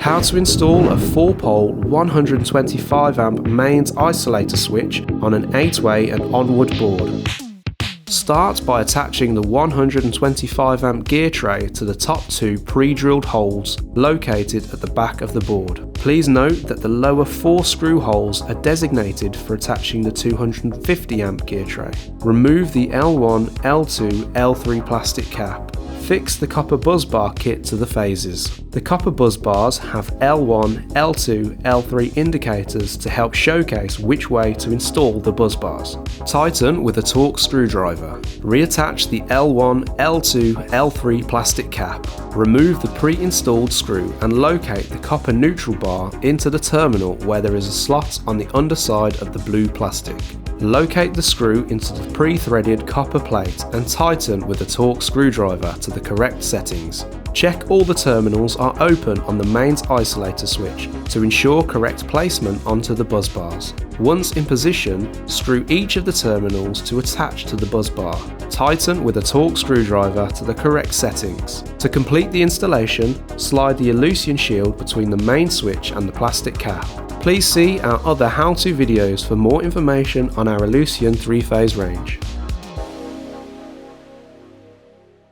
How to install a 4-pole 125 amp mains isolator switch on an 8-way and onward board. Start by attaching the 125 amp gear tray to the top 2 pre-drilled holes located at the back of the board. Please note that the lower 4 screw holes are designated for attaching the 250 amp gear tray. Remove the L1, L2, L3 plastic cap. Fix the copper buzz bar kit to the phases. The copper buzz bars have L1, L2, L3 indicators to help showcase which way to install the buzz bars. Tighten with a Torx screwdriver. Reattach the L1, L2, L3 plastic cap. Remove the pre-installed screw and locate the copper neutral bar into the terminal where there is a slot on the underside of the blue plastic. Locate the screw into the pre-threaded copper plate and tighten with a Torx screwdriver to the correct settings. Check all the terminals are open on the mains isolator switch to ensure correct placement onto the buzz bars. Once in position, screw each of the terminals to attach to the buzz bar. Tighten with a Torx screwdriver to the correct settings. To complete the installation, slide the Illusion shield between the main switch and the plastic cap. Please see our other how-to videos for more information on our Illusion 3-phase range.